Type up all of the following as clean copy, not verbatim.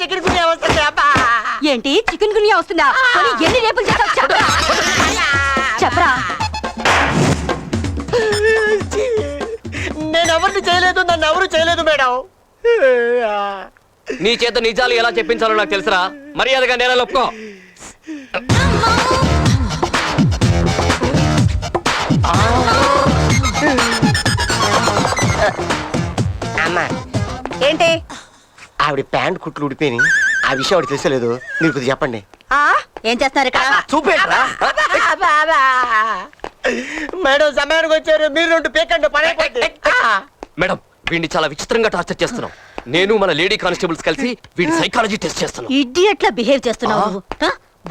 Chicken గునియా వస్తుంది అబ్బా. ఏంటి చికెన్ గునియా వస్తుందా? ఎన్ని రేపులు చేస్తావు చెప్పరా? చెప్పరా? నేను ఎవరిని చేయలేదు, నన్ను ఎవరు చేయలేదు మేడం. నీ చేత నిజాలు ఎలా చెప్పించాలో నాకు తెలుసురా. మర్యాదగా నేల ఒప్పుకో. అమ్మా ఏంటి? ఆవిడ ప్యాంట్ కుట్లు ఉడిపోయి ఆ విషయం ఆవిడ తెలుసలేదు. మీరు కొద్దిగా చెప్పండి. ఏం చేస్తున్నారు ఇక్కడ? చూపేట్రా మేడం. సమయానికి వచ్చారు, మీరు రెండు పేకండి పని అయిపోద్ది. మేడం, వీడిని చాలా విచిత్రంగా టార్చర్ చేస్తున్నాం. నేను మన లేడీ కానిస్టేబుల్స్ కలిసి వీడి సైకాలజీ టెస్ట్ చేస్తున్నాం. ఇడియట్లా బిహేవ్ చేస్తున్నావు నువ్వు.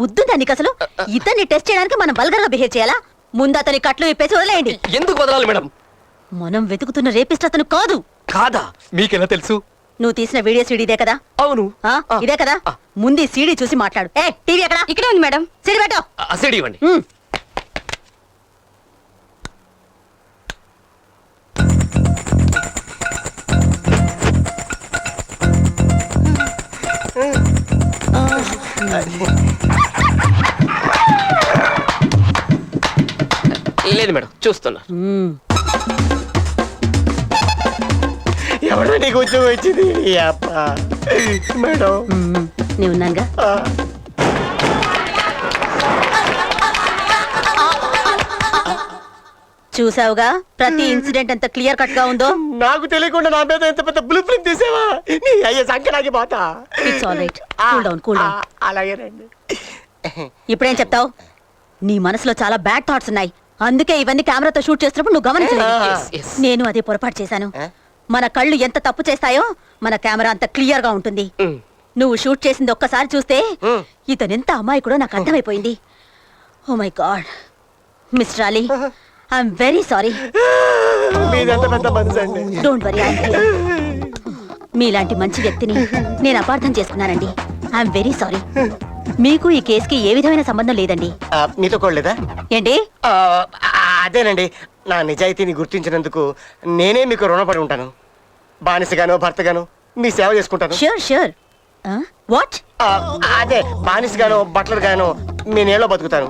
బుద్ధుందా నీకు అసలు? ఇతన్ని టెస్ట్ చేయడానికి మనం బల్గర్గా బిహేవ్ చేయాలా? ముందు అతని కట్లు విప్పేసి వదిలేయండి. ఎందుకు వదలాలి మేడం? మనం వెతుకుతున్న రేపిస్ట్ అతను కాదు. కాదా? మీకెలా తెలుసు? నువ్వు తీసిన వీడియో సీడీ ఇదే కదా? అవును. ఇదే కదా? ముందు సీడీ చూసి మాట్లాడు. ఏ టీవీ ఎక్కడ? ఇక్కడే ఉంది మేడం. సీడీ పెట్టు. సీడీ ఇవ్వండి. లేదు మేడం, చూస్తున్నా. ఎవడో నీకు ఉద్యోగం వచ్చింది మేడం? నీ ఉన్నానుగా. చూసావుగా ప్రతి ఇన్సిడెంట్ ఎంత క్లియర్ కట్ గా ఉందో. నాకు తెలియకుండా నా మీద ఎంత పెద్ద బ్లూ ప్రింట్ తీసేవా? నీ అయ్యే సంఖ్యలాగి పోతా. It's all right. Cool down, cool down. అలాగేనండి. ఇప్పుడేం చెప్తావు? నీ మనసులో చాలా బ్యాడ్ థాట్స్ ఉన్నాయి. అందుకే ఇవన్నీ కెమెరాతో షూట్ చేస్తున్నప్పుడు నువ్వు గమనించలేదు. నేను అదే పొరపాటు చేశాను. మన కళ్ళు ఎంత తప్పు చేస్తాయో మన కెమెరా అంత క్లియర్ గా ఉంటుంది. నువ్వు షూట్ చేసింది ఒక్కసారి చూస్తే ఇతనెంత అమాయకుడో నాకు అర్థమైపోయింది. Oh my God mister Ali, I'm very sorry. Don't worry, మీలాంటి మంచి వ్యక్తిని నేను అపార్థం చేసుకున్నానండి. I'm very sorry. మీకు ఈ కేసుకి ఏ విధమైన సంబంధం లేదండి. మీతో కోడలేదా ఏంటి? అదేనండి, నా నిజాయితీని గుర్తించినందుకు నేనే మీకు రుణపడి ఉంటాను. బానిసగాను భర్తగాను మీ సేవ చేసుకుంటాను. Sure sure. వాట్? అదే బానిసగాను బట్లర్ గాను మీ నేలో బతుకుతాను.